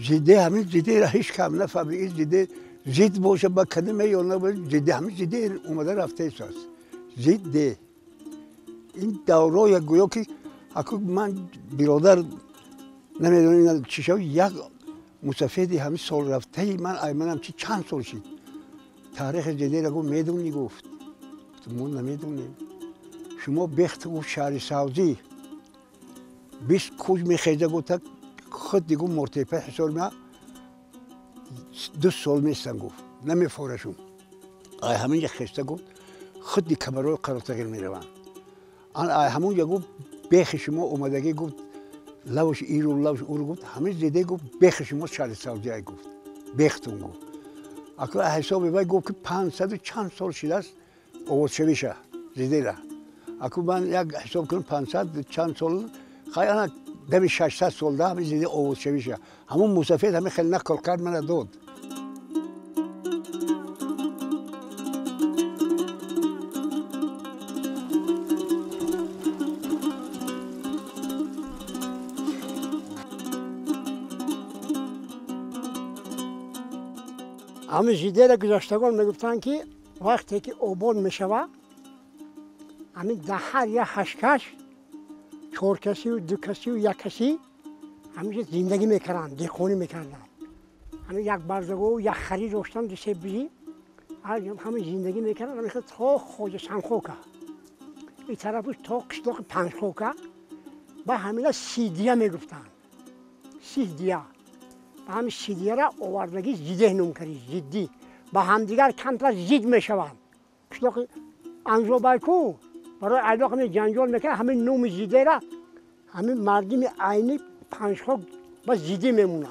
زیده همین زیده را هیچ کم نفهمید. این زیده زید باشه با کلمه یا نه باشه، زیده همین زیده اومده رفته ایساست. زیده این دورای گویا که اکو من برادر نمیدونم چی شد، یک مسافری همین سال رفته من ایمانم چی چند سال شد تاریخ زیده را گفت میدونی گفت ما نمیدونیم. شما بخت گفت شهر سازی 20 کوچ میخیزه گفت خود دیگه مرتفع حساب ما 2 سال میستن گفت نمیفورشون. آی همین یک خسته گفت خود دی کمرای قرارتگیر میرون. آن همون یک گفت بخ شما اومدگی گفت لوش ایرو لوش اورو گفت همین زیده گفت بخ شما شهر سازی گفت بختون گفت. اکو حساب وای گفت که 500 چند سال شده است اوشویشه زیده را. اکو من یک حساب کنم 500 چند سال خیلی دمی 600 سال ده همین زیده اوشویشه. همون مسافر همین خیلی نکل کرد من داد. همه زیده را گذاشتگان میگفتن که وقتی که آباد میشود همین در هر یک هشکش 4 کسی و 2 کسی و 1 کسی همیشه زندگی میکردن، دهقانی میکردن. همین یک برزگو و یک خری داشتن 2-3 بیزی همین زندگی میکردن. همین تا خواجه سنخوکه این طرفش تا قشلاق پنجخوکه با همین سیدیه میگفتن. سیدیه با همین سیدیه را آوردگی زیده نام کردی زیدی با همدیگر کمتر زید میشوند. قشلاق انزوبایکو برای علاقه می جنجال میکنه همین نام زیده را همین مردم عینی 5 خوک با زیده میمونه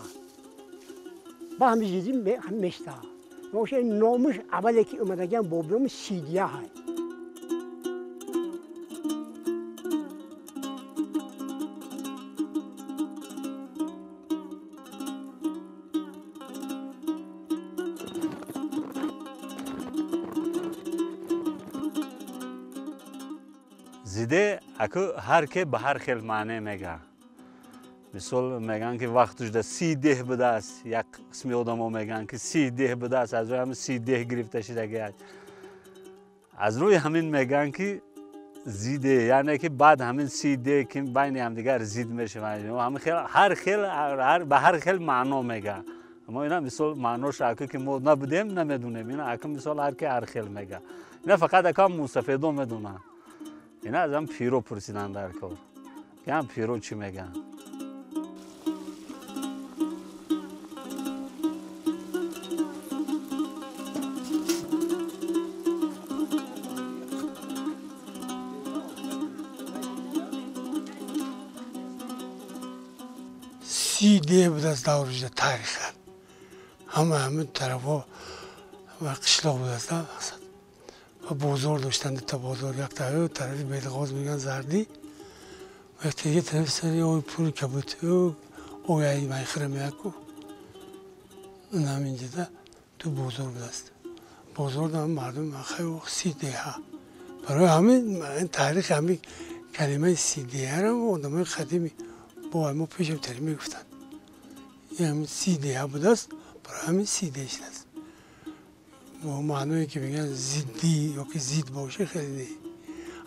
با همین زیده هم میسته. باشه این نامش اولی که اومدگی با نام سیدیه های. زیده اکو هر که به هر خیل معنی میگه. مثال میگن که وقتش ده 30 ده بوده است. یک قسمی آدما میگن که 30 ده بوده است. از روی همین 30 ده گرفته شده. از روی همین میگن که زیده یعنی که بعد همین 30 ده که بین هم دیگر زید میشه. همین خیل هر خیل به هر خیل معنا میگه. اما اینا مثال معناش اکو که ما نبودیم نمیدونیم. اینا اکو مثال هر که هر خیل میگه. اینا فقط اکو مستفیدو میدونن. اینا از هم پیرو پرسیدن در کار که هم پیرو چی میگن. سیده بود از دورش تاریخ همه طرفا و قشلاق بود از و بازار داشتند تا بازار یک طرفی بیدغاز میگن زردی و یک طرف سری اوی پول کبوت اوی ای میخره میکو اون همینجا ده تو بازار بود است. بازار ده مردم خیلی وقت 30 ها برای همین تاریخ همین کلمه 30 رو آدمای قدیمی با ما پیشم تری میگفتن این همین 30 ها بود است برای همین 30 است. و معنایی که میگن زیدی یا که زید باشه خیلی نه.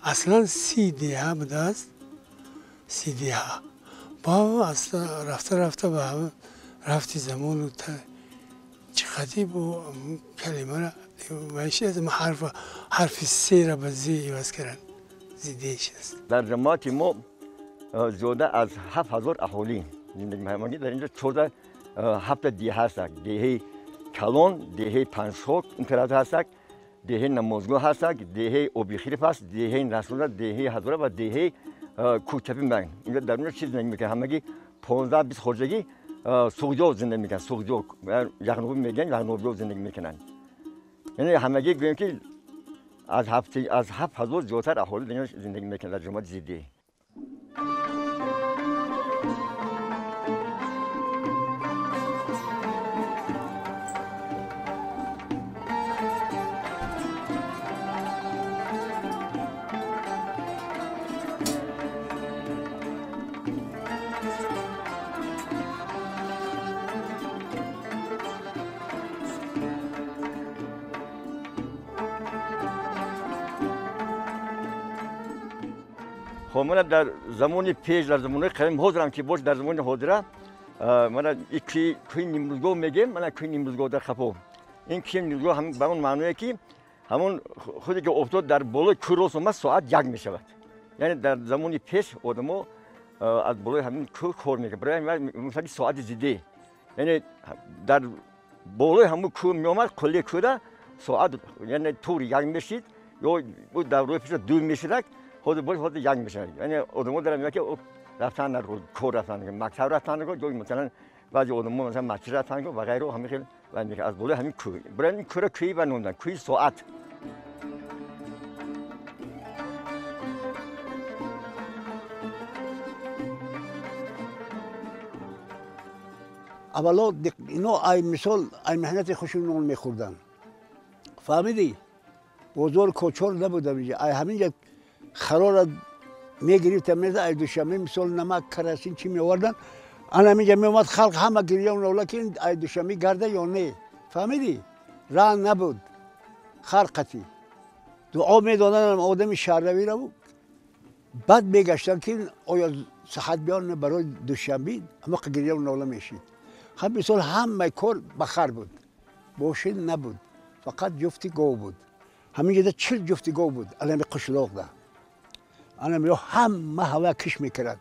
اصلا 30 بوده است 30 با اصلا رفته به همه رفتی زمان و چقدری با کلمه را ویشه از حرف 3 را به زی عوض کردن زیدیش است. در جماعت ما زیاده از 7000 اهالی زندگی می‌کنند. در اینجا 7 دیه هستند. دیه کلان، دیه پنجخوک این طرف هستند، دیه نمازگاه هستند، دیه اوبیخیرف هست، دیه نسرونه، دیه هزاره و دیه کوچپی میگن. اینجا در اونجا چیز زندگی میکنن. همگی 15-20 خورجگی سوگجو زندگی میکنن. سوگجو یخنوبی میگن، یخنوبی زندگی میکنن. یعنی همگی گویم که از 7000 زیادتر اهالی در زندگی میکنن در جماعت زیدی. خب من در زمان پیش در زمان قدیم حاضرم که باش در زمان حاضره من کی نیمروزگاه میگم من کی نیمروزگاه در خپو این کی نیمروزگاه هم به اون معنیه که همون خودی که افتاد در بالای کروس ما ساعت یک میشود یعنی در زمان پیش آدمو از بالای همین کو کار میکنه برای مثلا ساعت زیده یعنی در بالای همون کو میومد کلی کودا ساعت یعنی طور یک میشید یا در روی پیش دو میشد خود باید یک میشه یعنی آدم‌ها دارن میگن که رفتن در کار رفتن مکتب رفتن یا مثلا بعضی آدم‌ها مثلا مسجد رفتن و غیره همین خیلی و میگه از بالا همین کوی برای این کار کوی بنوندن کوی ساعت اولا اینا ای مثال ای مهنت خوشون نون میخوردن فهمیدی بزرگ کوچور نبودم اینجا ای همینجا خرار میگرفتم مثل ای دوشنبه مثال نمک کراسین چی میآوردن آن همینجا میومد خلق همه گریان اولا که این ای دوشنبه گرده یا نه فهمیدی راه نبود خرقتی دعا میدادن آدم شهروی رو بعد میگشتن که آیا صحت بیان برای دوشنبه اما گریان اولا میشید خب مثال همه کار بخر بود باشین نبود فقط جفتی گاو بود همینجا 40 جفتی گاو بود الان قشلاق ده انا میرو همه هوا کش میکردن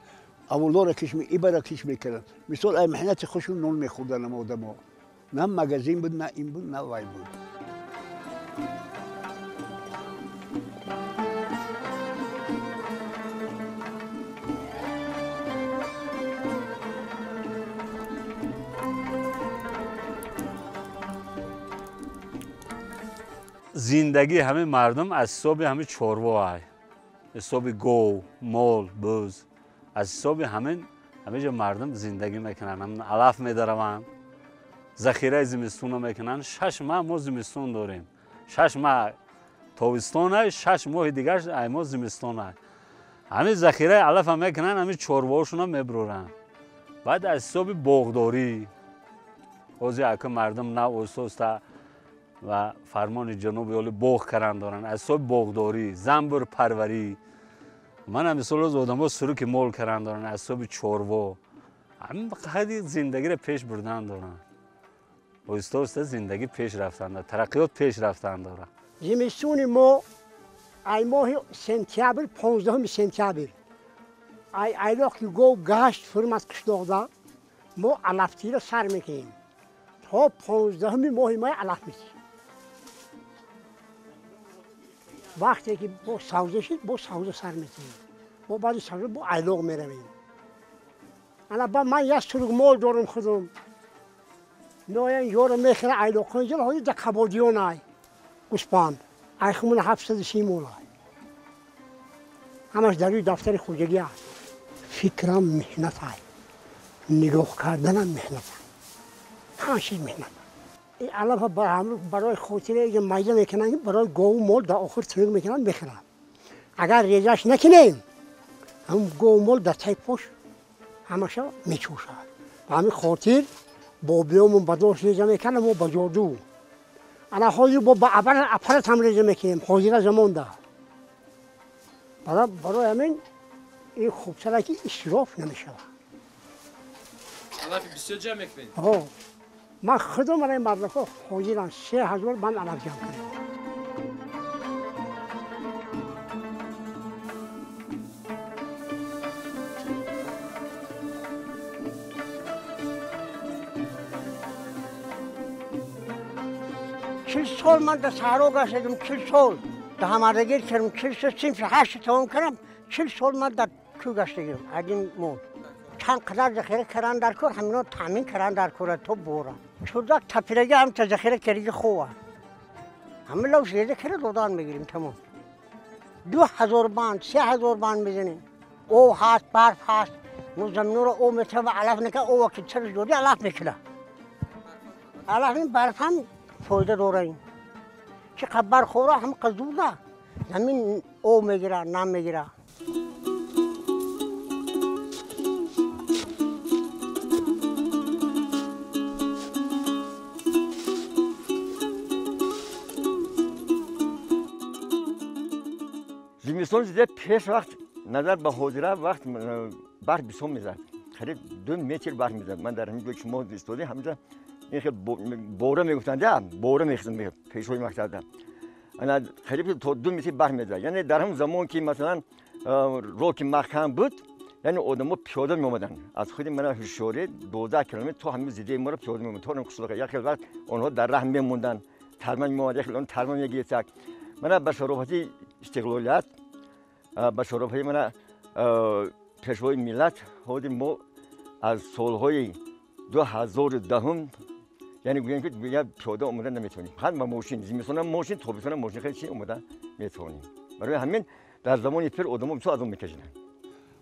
اولا را کش ایبا را کش میکردن مثال ای محنت خوشون نون میخوردن اما آدم نه مگزین بود نه این بود نه وای بود زندگی همه مردم از حساب همه چاروا حساب گو مال بز از حساب همه جا مردم زندگی میکنن همون علف میدارن ذخیره زمستون میکنن 6 ماه ما زمستون داریم 6 ماه تابستون 6 ماه دیگر ما زمستون همه ذخیره علف هم میکنن همه چارواهاشون هم میبرورن بعد از حساب باغداری اوزی اکه مردم نه اوسوستا و فرمان جنوبی ولی باغ کردن دارن از حساب باغداری زنبور پروری من هم مثلا از آدم ها سروک مال کردن دارن از حساب چاروا همین قدری زندگی رو پیش بردن دارن اوستا زندگی پیش رفتن دارن ترقیات پیش رفتن دارن زمستون ما ای ماه سنتیابر 15 سنتیابر ایلاق که گو گشت فرم از قشلاق ما علفتی رو سر میکنیم تا 15 ماه ما علف میکنیم وقتی که با سوزه شد با سوزه سر میکنیم با بعد سوزه با ایلاق میرویم انا با من یک سرگ مال دارم خودم نویان یارو میخره ایلاق کنجل های در کبادیون های گوسپاند ای خمون 730 مول های همش در روی دفتر خوجگی هست فکرم محنت های نگاه کردنم محنت های همه چیز محنت این علف برای خاطره اگه میزه میکنن برای گاو مال در آخر تنگ میکنن میخرن اگر ریزش نکنیم هم گاو مال در تای پاش همشه میچوشد و همین خاطر با بیامون بداش ریزه میکنن و با جادو انا حاضر با اپرت هم ریزه میکنیم حاضر زمان ده برای همین این خوب سره که اسراف نمیشه علف بسیار جمع میکنید من خودم برای مدرسه حاضرم 3000 من علف جمع کنم چل سال من در صحرا گشتم 40 سال در هماردگیر کردم 40 سال سیم 8 تمام کردم 40 سال من در کو گشتم این مول چند قدر ذخیره کردن در کار همینا تامین کردن در کار تو بورم چوزک تپیرگی هم تا ذخیره کردی خوبه همه لو ریزه کرده دودان میگیریم تمام 2000 باند 3000 باند میزنیم او هست برف هست نو زمین رو او میتره و علف نکنه او وقت چرا جوری علف میکنه علف این برف هم فایده داره این چه خبر خوره هم قزوده زمین او میگیره نم میگیره زمستون زده پیش وقت نظر به حاضره وقت برف بسیار میزد خرید 2 متر برف میزد من در همین که شما استودی همینجا این خیلی بوره میگفتن ده بوره میخوام پیشوی مقصد انا خرید تا 2 متر برف میزد یعنی در هم زمان که مثلا روک محکم بود یعنی آدم‌ها پیاده می‌آمدن از خود من هوشیاری 12 کیلومتر تو همین زیده ما رو پیاده می‌آمدن تو قصه یک خیلی وقت آنها در راه می‌موندن ترمن می‌آمد یک اون ترمن می‌گیرد من به شرافتی استقلالیت به شرافتی من پیشوای ملت خود ما از سال‌های 2010 یعنی گوییم که دیگه پیاده آمدن نمی‌تونیم خود با ماشین زمستان ماشین تابستان ماشین خیلی چی اومدن می‌تونیم برای همین در زمان پیر آدم‌ها بسیار آدم می‌کشیدن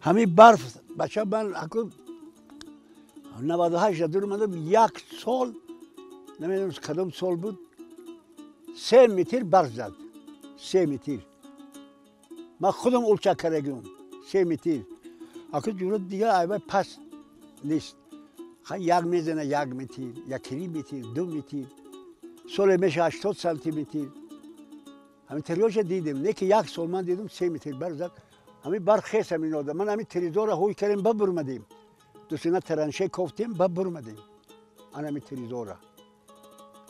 همین برف بچه من اکو 98 دور اومدم یک سال نمیدونم کدام سال بود 3 متر برف زد 3 متر من خودم اولچه کردم 3 متر اکو جورت دیگه ایوه پس نیست خیلی یک میزنه 1 متر 1 متر 2 متر سال میشه 80 سانتی متر همین تریاش دیدم نه که یک سال من دیدم 3 متر برف زد همین برق خیس همین آدم من همین تریزور هوی کردیم ببرمدیم دو سینه ترنشه کفتیم ببرمدیم من همین تریزور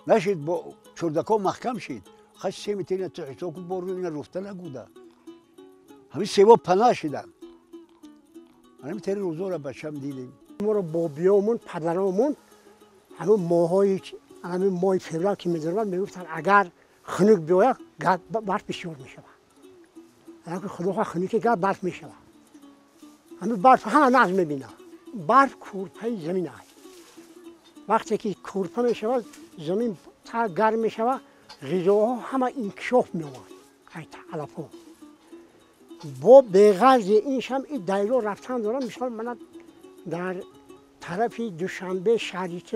نشید با چردکا محکم شید خیلی 3 متر تو حساب کن بارو اینا رفته نگوده همین سیوا پناه شدن من همین تریزور بچم دیدیم ما رو بابیامون پدرامون همین ماهای همین ماه فوریه که می‌ذارن میگفتن اگر خنک بیاید برف بسیار میشه اگر خدا خنک گرد برف میشه همین برف همه ناز میبینه برف کورپای زمین است وقتی که کورپا میشه زمین تا گرم میشه غذاها همه انکشاف می‌آورد خیلی علفو با بغرض اینش هم این دایره رفتن دارم مثلا من در طرف دوشنبه شریعت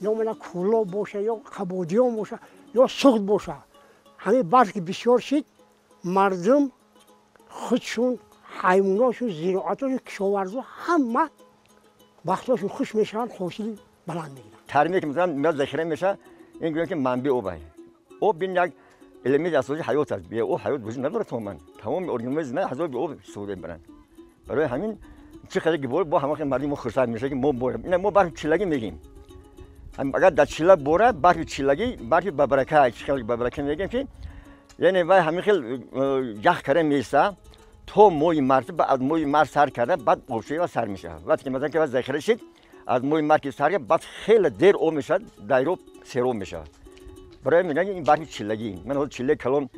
یا من کولا باشه یا کبادیان باشه یا سوخت باشه همین برف که بسیار شد مردم خودشون حیواناشون زراعتاشون کشاورزا همه وقتاشون خوش میشن حاصل بلند میگیرن ترمیم که مثلا میاد ذخیره میشه این گویا که منبع آبه آب این یک المنت اساسی حیات است بی آب حیات وجود نداره تمام ارگانیسم نه حذف به آب استفاده میبرن برای همین چه خیلی گبر با همه مردم خرسند میشه که ما باره اینا ما برف چیلگی میگیم اگر در چیله باره برف چیلگی برف ببرکه خیلی ببرکه میگیم که یعنی وای همین خیلی یخ کرده میسه تو موی مرد بعد موی مرد سر کرده بعد آبشویی و سر میشه وقتی که مثلا که ذخیره شد از موی مرد که سر کرد بعد خیلی دیر آب میشه دایره سرم میشه برای میگن این برف چیلگی من حال چیله کلام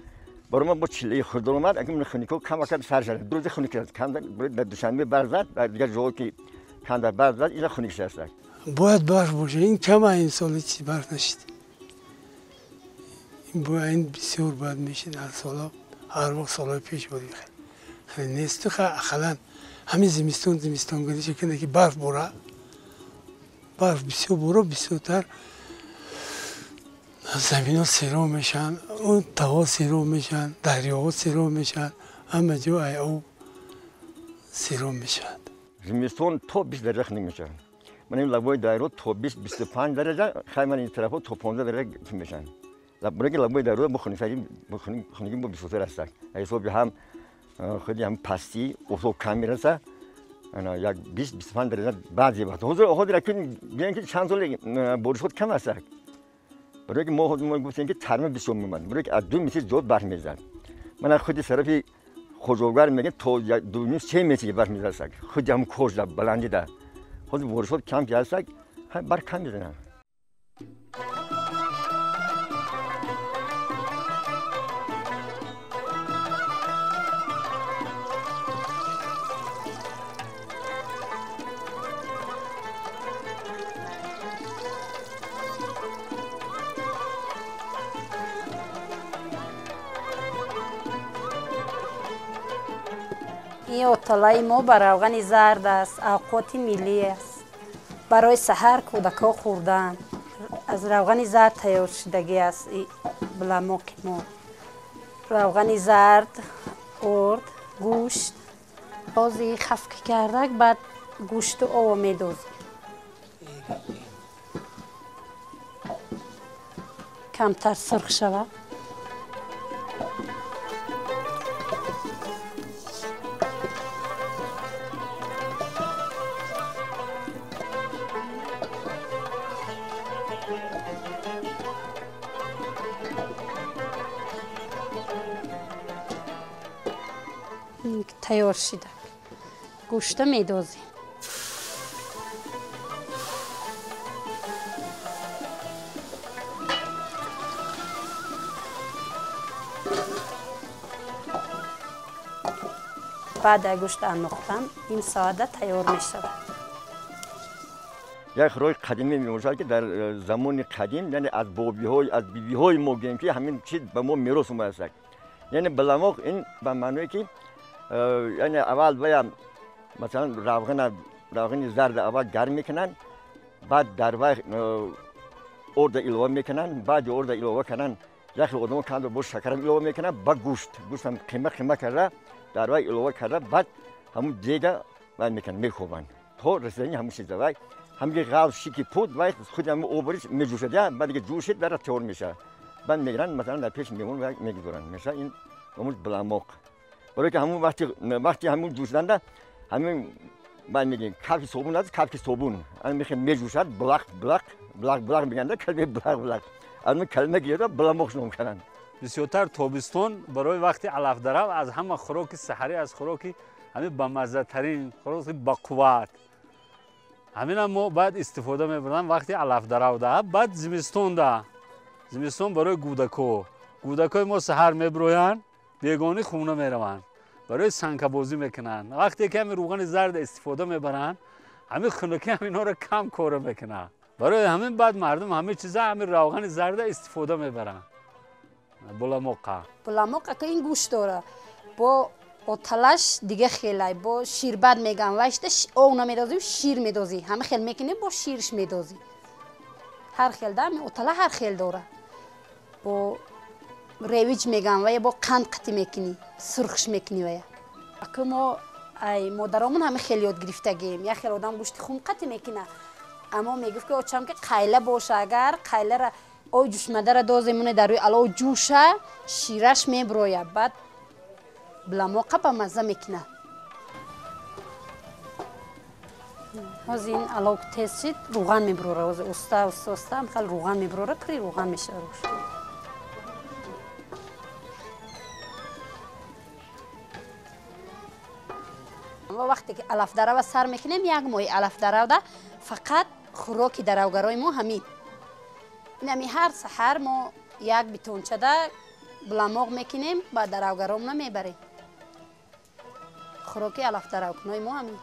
برای من با چیله خورد اومد اگه من خونیکو کم کم سر شده دو روز خونیک کرد کم در دوشنبه برزد در دیگر جایی که کم در برزد اینا خونیک شده باید برف باشه این کم این سال چی برف نشد این باید این بسیار بد میشه در سالا هر وقت سالهای پیش بودی خیلی نیست خیلی همین زمستان گذشته کنه که برف باره برف بسیار باره بسیارتر زمین ها سیراب میشن اون تاها سیراب میشن دریاها سیراب میشن همه جای او سیراب میشن زمستان تا 20 درجه نمیشه من این لبای دایره تا 20-25 درجه خیلی من این طرفا تا 15 درجه میشن برای که لبای دایره بخونگی با 20 هست حساب هم خیلی هم پستی افسو کم میرسه انا یک 20-25 درجه بعضی وقت حاضر کنیم بیان که چند سال بارش خود کم هست برای که ما گفتیم که ترمیم بسیار می‌آمد برای که از 2 متر زیاد برف می‌زد من خودی طرفی خوزوگر میگم تا 2.5-3 متر برف می‌زد خودی هم کوچ بلندی ده خود بارش خود کم هست برف کم می‌زنه این اطلاعی ما بر روغن زرد است اوقات ملی است برای سحر کودکان خوردن از روغن زرد تیار شدگی است بلماک ما روغن زرد ارد گوشت بازی خفک کرده بعد گوشت و آب می‌دوزیم کمتر سرخ شود тайёр шуда. Гӯшта медозем. بعد گوشت انداختم این ساعت تیار میشود. یک روی قدیمی میموشد که در زمان قدیم یعنی از بابی‌های از بیبی‌های ما گیم که همین چیز به ما میراث اومده است. یعنی بلاموق این به معنی که یعنی اول باید مثلا روغن زرد اول گرم میکنن بعد در وقت ارد ایلوه میکنن بعد ارد ایلوه کنن یک آدم کند با شکر ایلوه میکنن با گوشتم قیمه کرده در وقت ایلوه کرده بعد همون دیگه بعد میکنن میخوابن تا رسیدنی همون چیز وای همین غاز شیکی پود وای خود هم اوبریش میجوشه بعد دیگه جوشید برای تیار میشه بعد میگیرن مثلا در پیش میمون و میگذارن مثلا این همون بلاموق برای که همون وقتی همون جوشیدنده همین من میگیم کافی صابون است کافی صابون من میگم میجوشد بلاق میگن کلمه بلاق از کلمه گیره بلاموق شنوم کنن بسیارتر تابستان برای وقتی علف درو از همه خوراک سحری از خوراکی همین با مزه ترین خوراک با قوت همین ما بعد استفاده میبریم وقتی علف درو ده بعد زمستان برای گودکای ما سحر میبروین بیگانی خونه میروند برای سنکه بازی میکنن وقتی که همین روغن زرد استفاده میبرن همین خنکی همینا رو کم کار میکنن برای همین بعد مردم همه چیزا همین روغن زرد استفاده میبرن بلاموق که این گوشت داره با تلاش دیگه خیلی با شیربد میگن واشته اون نمیدازی شیر میدازی همه خیلی میکنه با شیرش میدازی هر خیل دام اوتلا هر خیل داره با رویج میگن و یا با قند قطی میکنی سرخش میکنی و یا اگه ما مادرامون همه خیلی یاد گرفتگیم یا خیلی آدم گوشت خون قطی میکنه اما میگفت که اوچم که قیله باشه اگر قیله را او جوش مدر دازمونه در روی علاوه جوشه شیرش میبرویه بعد بلاموق با مزه میکنه از این علاوه تیز شد روغن میبروره از استا هم خیلی روغن میبروره پری روغن میشه روش وقتی که علف درو سر میکنیم یک ماه علف درو ده فقط خوراک دروگرای ما همین این هر سحر ما یک بیتونچه ده بلاموق میکنیم با دروگرام نمیبریم خوراک علف درو کنای ما همین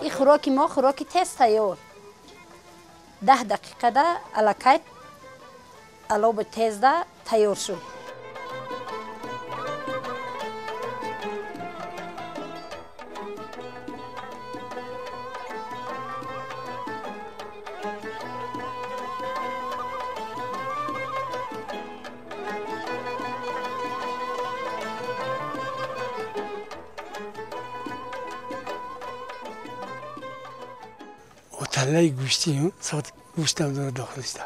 این خوراک ما خوراک تیز تیار 10 دقیقه ده الکایت علوب تیز ده تیار شد تلای گوشتی ساعت گوشتم داره داخلش ده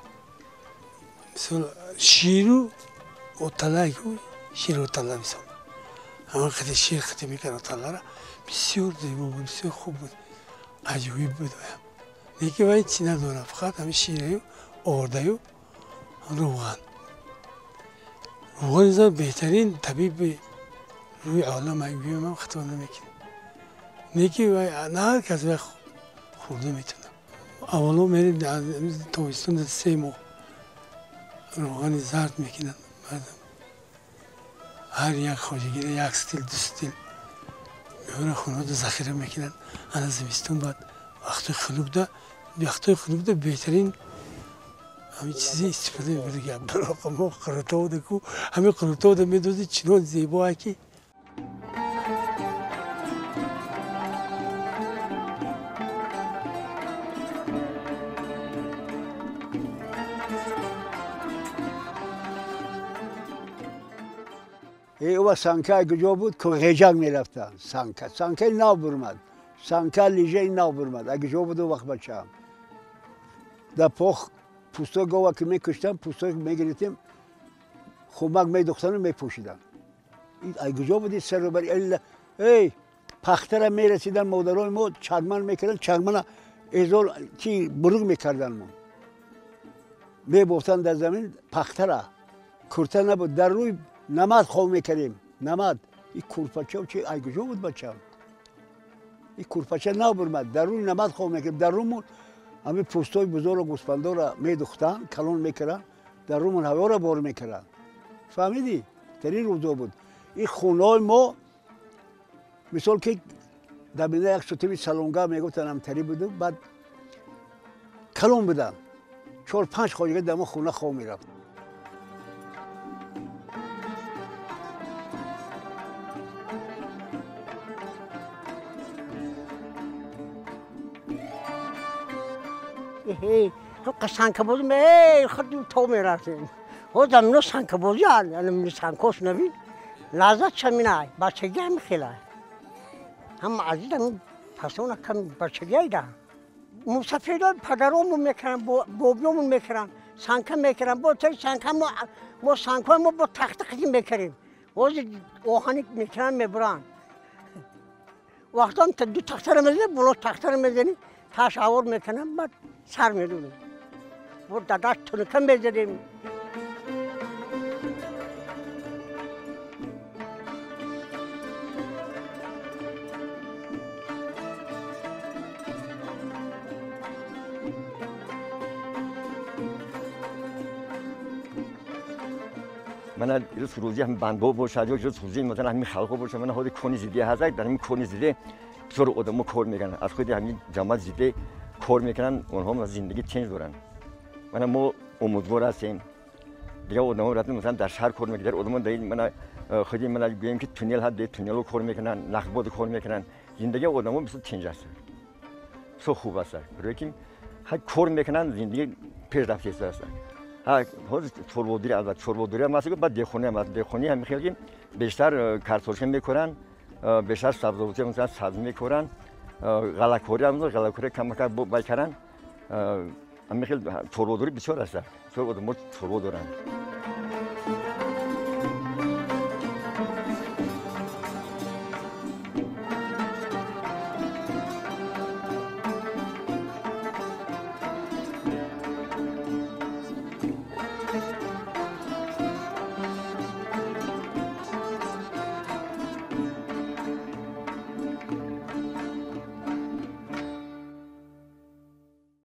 مثلا شیرو و تلای شیر و تلا میسام اما خیلی شیر خیلی میکنه تلا را بسیار زیبا بود بسیار خوب بود عجیب بود نیکی باید چی نداره فقط همین شیره آرده و روغن روغن بهترین طبیب روی عالم ایوی من خطا نمیکنه نیکی باید نه هر کس باید خورده میتونه اولا میریم تابستان 3 ماه روغن زرد میکنن بعد هر یک خواجگی یک ستیل 2 ستیل میبرن خونه رو ذخیره میکنن انا زمستون بعد وقتی خنوب ده بهترین همین چیزی استفاده میبره که عبدالله ما قرطاو ده کو همین قرطاو ده میدوزی چنان زیبا که او سانکه کجا بود که غیجان میرفتن سانکه ناو برمد سانکه لیجه ناو برمد اگه جو بود وقت بچم در پخ پوستا گوه که میکشتم پوستا میگریتیم خوبک میدوختن و میپوشیدن اگه جو بودی سر رو بری ای پختر میرسیدن مادرای ما چرمن میکردن چرمن ازول چی بروگ میکردن ما میبافتن در زمین پختره کرته نبود در روی نمد خواب میکردیم نمد این کورپاچه و چی ایگوجو بود بچه این کورپاچه نبرمد در روی نمد خواب میکردیم در رومون همین پوستای بزرگ و گوسفندا را میدوختن کلون میکردن در رومون هوا را بار میکردن فهمیدی در این روزا بود این خونای ما مثال که در بینه یک شتیبی سالونگاه میگفتن همتری بود بعد کلون بودن 4-5 خواجگی در ما خونه خواه میرفت تو سنگ بازی می خود تو میرفتیم او زمینو سنگ بازی الان سنگوش نبید لذت چمینه بچگی هم خیلی هم عزیز هم پسونه کم بچگی ده مسافرای پدرامون میکردن بابیامون میکردن سنگ میکردن با تای سنگ ما سنگ ما با تخت قدیم میکردیم اوز آهنی میکردن میبرن وقتا هم دو تخت رو میزنی بلو تخت رو میزنی تاش آور میکنن بعد سر میدونیم و داداش تونکه میزدیم من روزی هم بندو باشد یا جز روزی مثلا همین خلقو باشه من خود کنی زیده هست در همین کنی زیده بسیار آدم‌ها کار میکنن از خود همین جماعت زیده کار میکنن اونها زندگی چنج دارن من ما امیدوار هستیم دیگه آدم‌ها رفتن مثلا در شهر کار میکنن آدم‌ها دارید من خودی من میگم که تونل هست تونل رو کار میکنن نخبات کار میکنن زندگی آدم‌ها بسیار چنج است بسیار خوب است برای که هر کار میکنن زندگی پیشرفته است ها چوربودری البته چوربودری هم مثلا بعد دهخونه هم دهخونی هم خیلی بیشتر کارتوش میکنن بیشتر سبزیجات مثلا سبز میکنن غله‌کاری هم غله‌کاری کم کم میکنن هم خیلی چوربودری بسیار است چوربودری چوربودرن